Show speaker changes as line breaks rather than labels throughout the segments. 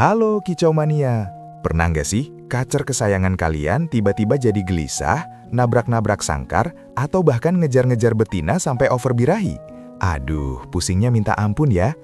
Halo Kicau Mania, pernah nggak sih kacer kesayangan kalian tiba-tiba jadi gelisah, nabrak-nabrak sangkar, atau bahkan ngejar-ngejar betina sampai over birahi? Aduh, pusingnya minta ampun ya.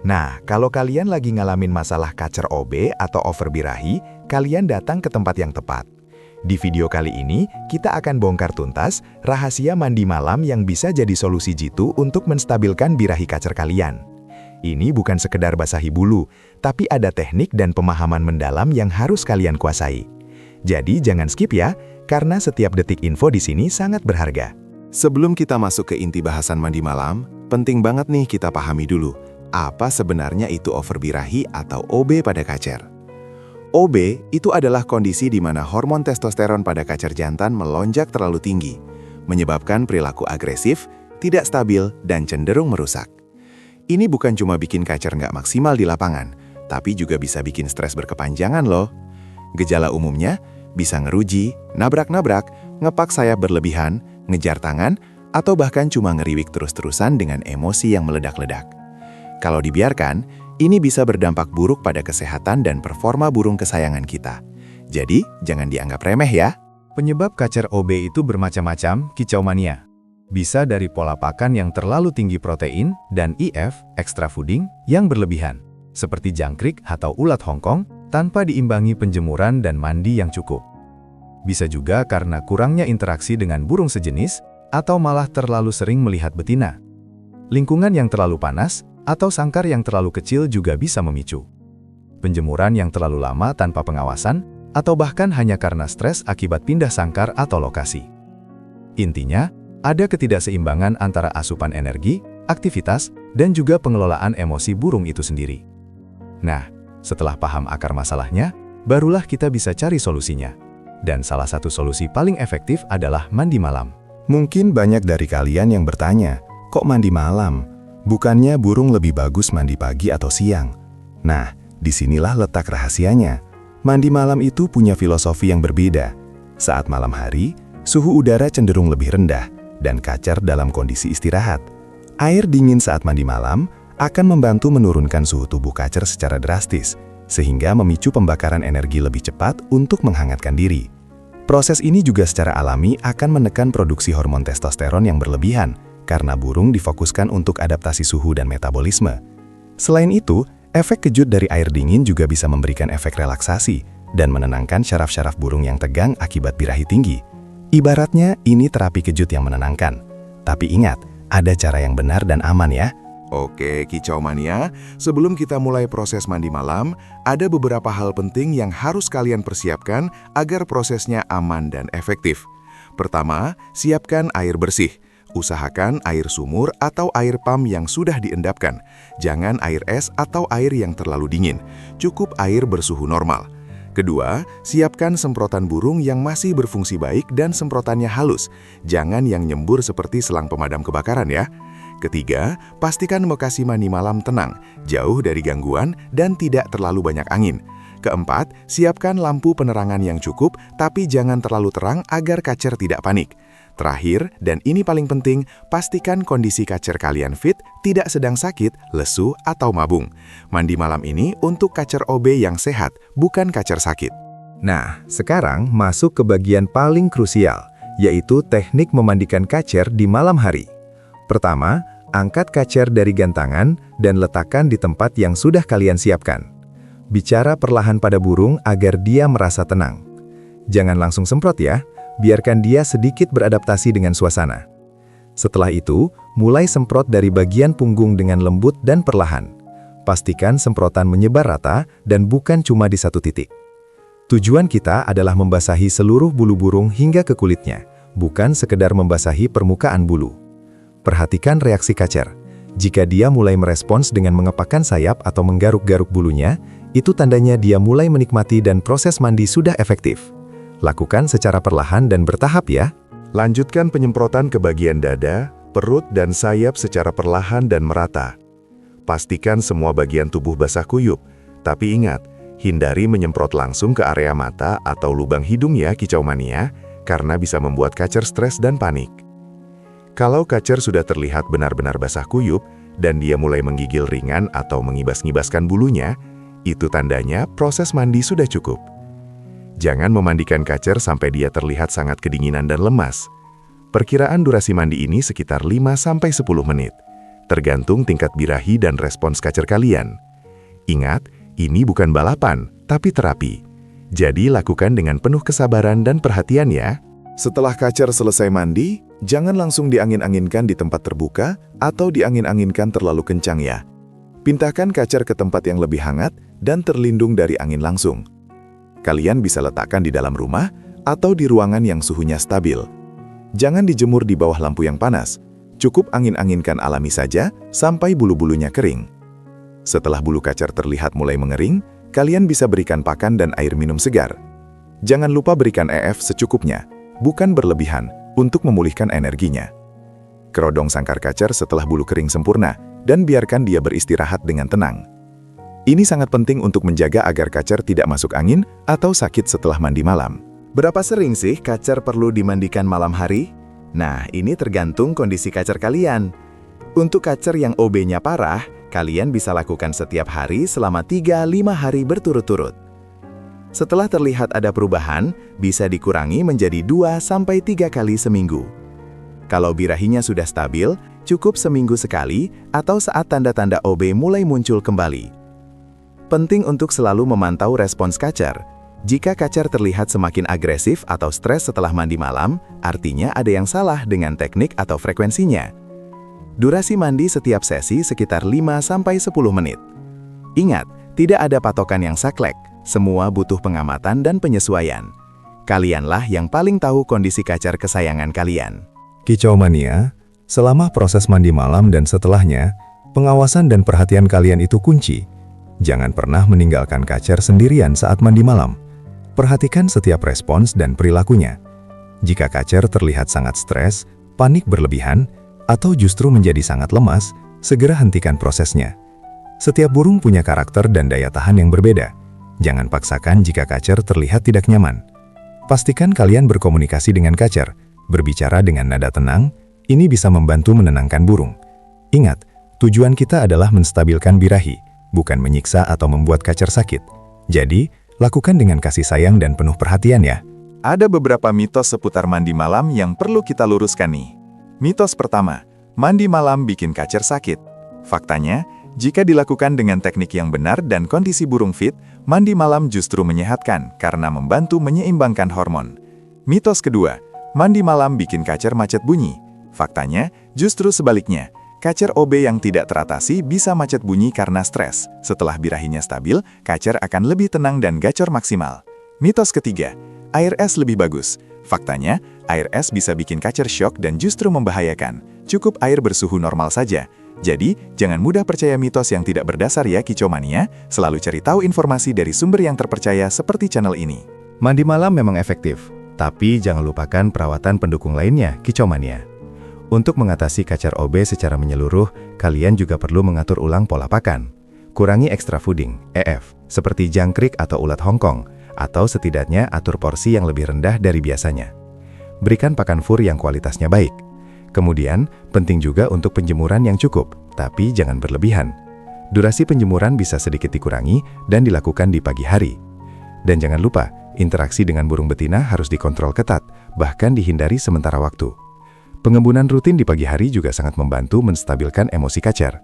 Nah, kalau kalian lagi ngalamin masalah kacer OB atau over birahi, kalian datang ke tempat yang tepat. Di video kali ini, kita akan bongkar tuntas rahasia mandi malam yang bisa jadi solusi jitu untuk menstabilkan birahi kacer kalian. Ini bukan sekedar basahi bulu, tapi ada teknik dan pemahaman mendalam yang harus kalian kuasai. Jadi jangan skip ya, karena setiap detik info di sini sangat berharga.
Sebelum kita masuk ke inti bahasan mandi malam, penting banget nih kita pahami dulu, apa sebenarnya itu over birahi atau OB pada kacer. OB itu adalah kondisi di mana hormon testosteron pada kacer jantan melonjak terlalu tinggi, menyebabkan perilaku agresif, tidak stabil, dan cenderung merusak. Ini bukan cuma bikin kacer nggak maksimal di lapangan, tapi juga bisa bikin stres berkepanjangan loh. Gejala umumnya bisa ngeruji, nabrak-nabrak, ngepak sayap berlebihan, ngejar tangan, atau bahkan cuma ngeriwik terus-terusan dengan emosi yang meledak-ledak. Kalau dibiarkan, ini bisa berdampak buruk pada kesehatan dan performa burung kesayangan kita. Jadi, jangan dianggap remeh ya.
Penyebab kacer OB itu bermacam-macam, Kicau Mania. Bisa dari pola pakan yang terlalu tinggi protein dan IF, extra fooding, yang berlebihan, seperti jangkrik atau ulat Hongkong, tanpa diimbangi penjemuran dan mandi yang cukup. Bisa juga karena kurangnya interaksi dengan burung sejenis, atau malah terlalu sering melihat betina. Lingkungan yang terlalu panas, atau sangkar yang terlalu kecil juga bisa memicu. Penjemuran yang terlalu lama tanpa pengawasan, atau bahkan hanya karena stres akibat pindah sangkar atau lokasi. Intinya, ada ketidakseimbangan antara asupan energi, aktivitas, dan juga pengelolaan emosi burung itu sendiri. Nah, setelah paham akar masalahnya, barulah kita bisa cari solusinya. Dan salah satu solusi paling efektif adalah mandi malam.
Mungkin banyak dari kalian yang bertanya, kok mandi malam? Bukannya burung lebih bagus mandi pagi atau siang? Nah, disinilah letak rahasianya. Mandi malam itu punya filosofi yang berbeda. Saat malam hari, suhu udara cenderung lebih rendah, dan kacer dalam kondisi istirahat. Air dingin saat mandi malam akan membantu menurunkan suhu tubuh kacer secara drastis, sehingga memicu pembakaran energi lebih cepat untuk menghangatkan diri. Proses ini juga secara alami akan menekan produksi hormon testosteron yang berlebihan, karena burung difokuskan untuk adaptasi suhu dan metabolisme. Selain itu, efek kejut dari air dingin juga bisa memberikan efek relaksasi dan menenangkan syaraf-syaraf burung yang tegang akibat birahi tinggi. Ibaratnya, ini terapi kejut yang menenangkan. Tapi ingat, ada cara yang benar dan aman ya.
Oke, Kicau Mania, sebelum kita mulai proses mandi malam, ada beberapa hal penting yang harus kalian persiapkan agar prosesnya aman dan efektif. Pertama, siapkan air bersih. Usahakan air sumur atau air pam yang sudah diendapkan. Jangan air es atau air yang terlalu dingin. Cukup air bersuhu normal. Kedua, siapkan semprotan burung yang masih berfungsi baik dan semprotannya halus. Jangan yang nyembur seperti selang pemadam kebakaran ya. Ketiga, pastikan lokasi mandi malam tenang, jauh dari gangguan dan tidak terlalu banyak angin. Keempat, siapkan lampu penerangan yang cukup, tapi jangan terlalu terang agar kacer tidak panik. Terakhir, dan ini paling penting, pastikan kondisi kacer kalian fit, tidak sedang sakit, lesu, atau mabung. Mandi malam ini untuk kacer OB yang sehat, bukan kacer sakit.
Nah, sekarang masuk ke bagian paling krusial, yaitu teknik memandikan kacer di malam hari. Pertama, angkat kacer dari gantangan dan letakkan di tempat yang sudah kalian siapkan. Bicara perlahan pada burung agar dia merasa tenang. Jangan langsung semprot ya, biarkan dia sedikit beradaptasi dengan suasana. Setelah itu, mulai semprot dari bagian punggung dengan lembut dan perlahan. Pastikan semprotan menyebar rata dan bukan cuma di satu titik. Tujuan kita adalah membasahi seluruh bulu burung hingga ke kulitnya, bukan sekedar membasahi permukaan bulu. Perhatikan reaksi kacer. Jika dia mulai merespons dengan mengepakkan sayap atau menggaruk-garuk bulunya, itu tandanya dia mulai menikmati dan proses mandi sudah efektif. Lakukan secara perlahan dan bertahap ya.
Lanjutkan penyemprotan ke bagian dada, perut, dan sayap secara perlahan dan merata. Pastikan semua bagian tubuh basah kuyup, tapi ingat, hindari menyemprot langsung ke area mata atau lubang hidung ya Kicau Mania, karena bisa membuat kacer stres dan panik. Kalau kacer sudah terlihat benar-benar basah kuyup dan dia mulai menggigil ringan atau mengibas-ngibaskan bulunya, Itu tandanya proses mandi sudah cukup. Jangan memandikan kacer sampai dia terlihat sangat kedinginan dan lemas. Perkiraan durasi mandi ini sekitar 5-10 menit, tergantung tingkat birahi dan respons kacer kalian. Ingat, ini bukan balapan, tapi terapi. Jadi lakukan dengan penuh kesabaran dan perhatian ya. Setelah kacer selesai mandi, jangan langsung diangin-anginkan di tempat terbuka atau diangin-anginkan terlalu kencang ya. Pindahkan kacer ke tempat yang lebih hangat dan terlindung dari angin langsung. Kalian bisa letakkan di dalam rumah atau di ruangan yang suhunya stabil. Jangan dijemur di bawah lampu yang panas. Cukup angin-anginkan alami saja sampai bulu-bulunya kering. Setelah bulu kacer terlihat mulai mengering, kalian bisa berikan pakan dan air minum segar. Jangan lupa berikan EF secukupnya, bukan berlebihan, untuk memulihkan energinya. Kerodong sangkar kacer setelah bulu kering sempurna dan biarkan dia beristirahat dengan tenang. Ini sangat penting untuk menjaga agar kacer tidak masuk angin atau sakit setelah mandi malam.
Berapa sering sih kacer perlu dimandikan malam hari? Nah, ini tergantung kondisi kacer kalian. Untuk kacer yang OB-nya parah, kalian bisa lakukan setiap hari selama 3-5 hari berturut-turut. Setelah terlihat ada perubahan, bisa dikurangi menjadi 2-3 kali seminggu. Kalau birahinya sudah stabil, cukup seminggu sekali atau saat tanda-tanda OB mulai muncul kembali. Penting untuk selalu memantau respons kacer. Jika kacer terlihat semakin agresif atau stres setelah mandi malam, artinya ada yang salah dengan teknik atau frekuensinya. Durasi mandi setiap sesi sekitar 5-10 menit. Ingat, tidak ada patokan yang saklek, semua butuh pengamatan dan penyesuaian. Kalianlah yang paling tahu kondisi kacer kesayangan kalian.
Kicau Mania, selama proses mandi malam dan setelahnya, pengawasan dan perhatian kalian itu kunci. Jangan pernah meninggalkan kacer sendirian saat mandi malam. Perhatikan setiap respons dan perilakunya. Jika kacer terlihat sangat stres, panik berlebihan, atau justru menjadi sangat lemas, segera hentikan prosesnya. Setiap burung punya karakter dan daya tahan yang berbeda. Jangan paksakan jika kacer terlihat tidak nyaman. Pastikan kalian berkomunikasi dengan kacer, berbicara dengan nada tenang, ini bisa membantu menenangkan burung. Ingat, tujuan kita adalah menstabilkan birahi, bukan menyiksa atau membuat kacer sakit. Jadi, lakukan dengan kasih sayang dan penuh perhatian ya.
Ada beberapa mitos seputar mandi malam yang perlu kita luruskan nih. Mitos pertama, mandi malam bikin kacer sakit. Faktanya, jika dilakukan dengan teknik yang benar dan kondisi burung fit, mandi malam justru menyehatkan karena membantu menyeimbangkan hormon. Mitos kedua, mandi malam bikin kacer macet bunyi. Faktanya, justru sebaliknya. Kacer OB yang tidak teratasi bisa macet bunyi karena stres. Setelah birahinya stabil, kacer akan lebih tenang dan gacor maksimal. Mitos ketiga, air es lebih bagus. Faktanya, air es bisa bikin kacer syok dan justru membahayakan. Cukup air bersuhu normal saja. Jadi, jangan mudah percaya mitos yang tidak berdasar ya Kicau Mania. Selalu cari tahu informasi dari sumber yang terpercaya seperti channel ini.
Mandi malam memang efektif, tapi jangan lupakan perawatan pendukung lainnya, Kicau Mania. Untuk mengatasi kacer OB secara menyeluruh, kalian juga perlu mengatur ulang pola pakan. Kurangi extra fooding, EF, seperti jangkrik atau ulat Hongkong, atau setidaknya atur porsi yang lebih rendah dari biasanya. Berikan pakan fur yang kualitasnya baik. Kemudian, penting juga untuk penjemuran yang cukup, tapi jangan berlebihan. Durasi penjemuran bisa sedikit dikurangi dan dilakukan di pagi hari. Dan jangan lupa, interaksi dengan burung betina harus dikontrol ketat, bahkan dihindari sementara waktu. Pengembunan rutin di pagi hari juga sangat membantu menstabilkan emosi kacer.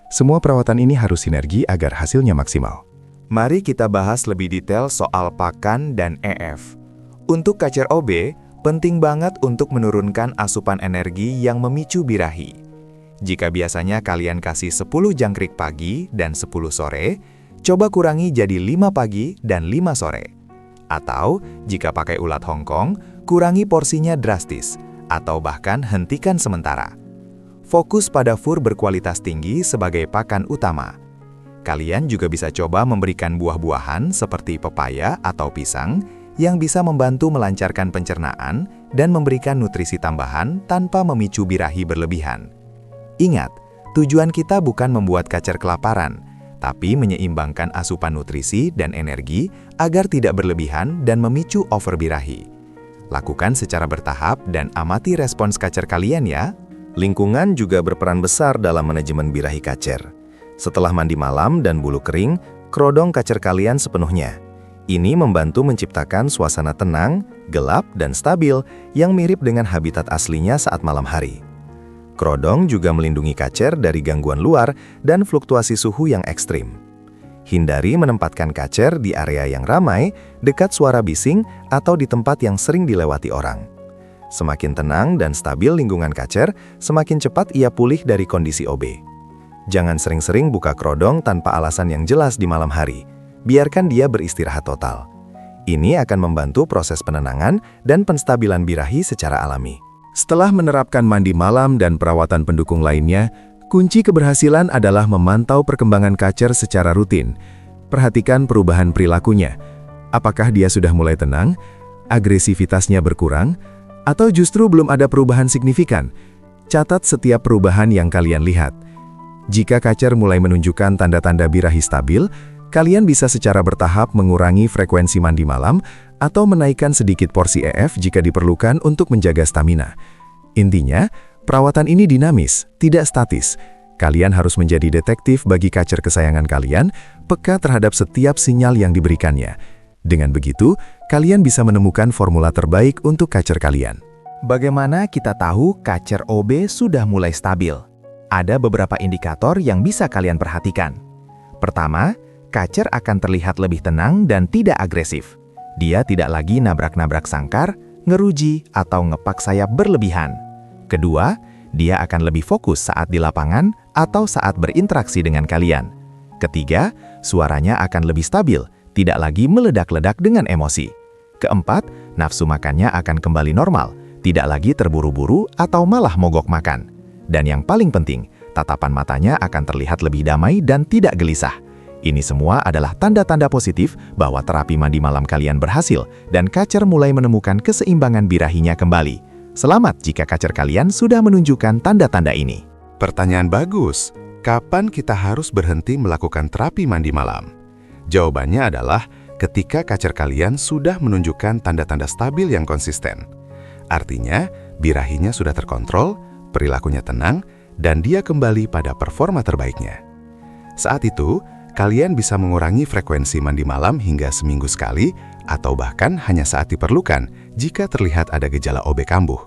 Semua perawatan ini harus sinergi agar hasilnya maksimal.
Mari kita bahas lebih detail soal pakan dan EF. Untuk kacer OB, penting banget untuk menurunkan asupan energi yang memicu birahi. Jika biasanya kalian kasih 10 jangkrik pagi dan 10 sore, coba kurangi jadi 5 pagi dan 5 sore. Atau, jika pakai ulat Hongkong, kurangi porsinya drastis, atau bahkan hentikan sementara. Fokus pada fur berkualitas tinggi sebagai pakan utama. Kalian juga bisa coba memberikan buah-buahan seperti pepaya atau pisang yang bisa membantu melancarkan pencernaan dan memberikan nutrisi tambahan tanpa memicu birahi berlebihan. Ingat, tujuan kita bukan membuat kacer kelaparan, tapi menyeimbangkan asupan nutrisi dan energi agar tidak berlebihan dan memicu overbirahi. Lakukan secara bertahap dan amati respons kacer kalian ya.
Lingkungan juga berperan besar dalam manajemen birahi kacer. Setelah mandi malam dan bulu kering,
kerodong kacer kalian sepenuhnya. Ini membantu menciptakan suasana tenang, gelap, dan stabil yang mirip dengan habitat aslinya saat malam hari. Kerodong juga melindungi kacer dari gangguan luar dan fluktuasi suhu yang ekstrim. Hindari menempatkan kacer di area yang ramai, dekat suara bising, atau di tempat yang sering dilewati orang. Semakin tenang dan stabil lingkungan kacer, semakin cepat ia pulih dari kondisi OB. Jangan sering-sering buka kerodong tanpa alasan yang jelas di malam hari. Biarkan dia beristirahat total. Ini akan membantu proses penenangan dan penstabilan birahi secara alami. Setelah menerapkan mandi malam dan perawatan pendukung lainnya, kunci keberhasilan adalah memantau perkembangan kacer secara rutin. Perhatikan perubahan perilakunya. Apakah dia sudah mulai tenang, agresivitasnya berkurang, atau justru belum ada perubahan signifikan? Catat setiap perubahan yang kalian lihat. Jika kacer mulai menunjukkan tanda-tanda birahi stabil, kalian bisa secara bertahap mengurangi frekuensi mandi malam atau menaikkan sedikit porsi EF jika diperlukan untuk menjaga stamina. Intinya, perawatan ini dinamis, tidak statis. Kalian harus menjadi detektif bagi kacer kesayangan kalian, peka terhadap setiap sinyal yang diberikannya. Dengan begitu, kalian bisa menemukan formula terbaik untuk kacer kalian. Bagaimana kita tahu kacer OB sudah mulai stabil? Ada beberapa indikator yang bisa kalian perhatikan. Pertama, kacer akan terlihat lebih tenang dan tidak agresif. Dia tidak lagi nabrak-nabrak sangkar, ngeruji, atau ngepak sayap berlebihan. Kedua, dia akan lebih fokus saat di lapangan atau saat berinteraksi dengan kalian. Ketiga, suaranya akan lebih stabil, tidak lagi meledak-ledak dengan emosi. Keempat, nafsu makannya akan kembali normal, tidak lagi terburu-buru atau malah mogok makan. Dan yang paling penting, tatapan matanya akan terlihat lebih damai dan tidak gelisah. Ini semua adalah tanda-tanda positif bahwa terapi mandi malam kalian berhasil dan kacer mulai menemukan keseimbangan birahinya kembali. Selamat jika kacer kalian sudah menunjukkan tanda-tanda ini.
Pertanyaan bagus. Kapan kita harus berhenti melakukan terapi mandi malam? Jawabannya adalah ketika kacer kalian sudah menunjukkan tanda-tanda stabil yang konsisten. Artinya, birahinya sudah terkontrol, perilakunya tenang, dan dia kembali pada performa terbaiknya. Saat itu, kalian bisa mengurangi frekuensi mandi malam hingga seminggu sekali, atau bahkan hanya saat diperlukan jika terlihat ada gejala OB kambuh.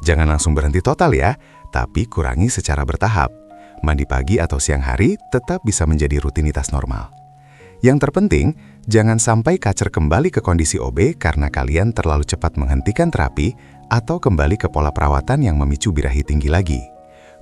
Jangan langsung berhenti total ya, tapi kurangi secara bertahap. Mandi pagi atau siang hari tetap bisa menjadi rutinitas normal. Yang terpenting, jangan sampai kacer kembali ke kondisi OB karena kalian terlalu cepat menghentikan terapi atau kembali ke pola perawatan yang memicu birahi tinggi lagi.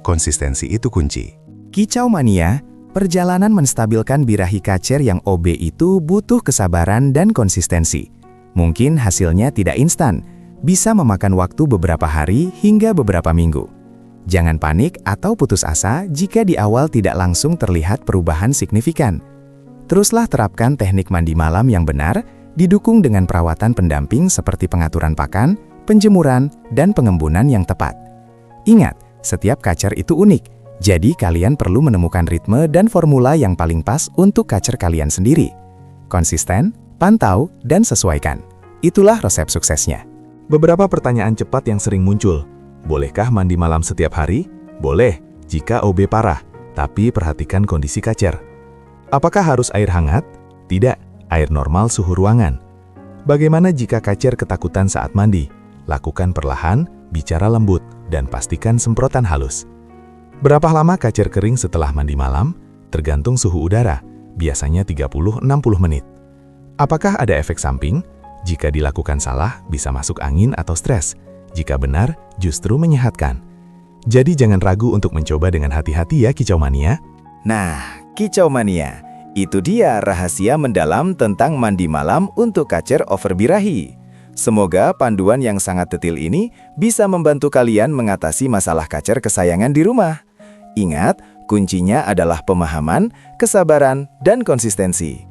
Konsistensi itu kunci.
Kicau mania, perjalanan menstabilkan birahi kacer yang OB itu butuh kesabaran dan konsistensi. Mungkin hasilnya tidak instan, bisa memakan waktu beberapa hari hingga beberapa minggu. Jangan panik atau putus asa jika di awal tidak langsung terlihat perubahan signifikan. Teruslah terapkan teknik mandi malam yang benar, didukung dengan perawatan pendamping seperti pengaturan pakan, penjemuran, dan pengembunan yang tepat. Ingat, setiap kacer itu unik. Jadi kalian perlu menemukan ritme dan formula yang paling pas untuk kacer kalian sendiri. Konsisten, pantau, dan sesuaikan. Itulah resep suksesnya.
Beberapa pertanyaan cepat yang sering muncul. Bolehkah mandi malam setiap hari? Boleh, jika OB parah, tapi perhatikan kondisi kacer. Apakah harus air hangat? Tidak, air normal suhu ruangan. Bagaimana jika kacer ketakutan saat mandi? Lakukan perlahan, bicara lembut, dan pastikan semprotan halus. Berapa lama kacer kering setelah mandi malam? Tergantung suhu udara, biasanya 30-60 menit. Apakah ada efek samping? Jika dilakukan salah, bisa masuk angin atau stres. Jika benar, justru menyehatkan. Jadi jangan ragu untuk mencoba dengan hati-hati ya Kicau Mania.
Nah, Kicau Mania, itu dia rahasia mendalam tentang mandi malam untuk kacer over birahi. Semoga panduan yang sangat detail ini bisa membantu kalian mengatasi masalah kacer kesayangan di rumah. Ingat, kuncinya adalah pemahaman, kesabaran, dan konsistensi.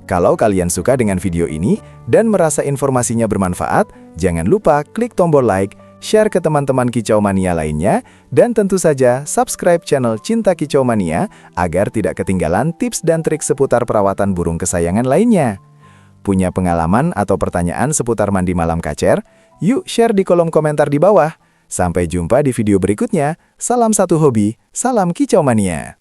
Kalau kalian suka dengan video ini dan merasa informasinya bermanfaat, jangan lupa klik tombol like, share ke teman-teman Kicau Mania lainnya, dan tentu saja subscribe channel Cinta Kicau Mania agar tidak ketinggalan tips dan trik seputar perawatan burung kesayangan lainnya. Punya pengalaman atau pertanyaan seputar mandi malam kacer? Yuk share di kolom komentar di bawah. Sampai jumpa di video berikutnya. Salam satu hobi, salam Kicau Mania.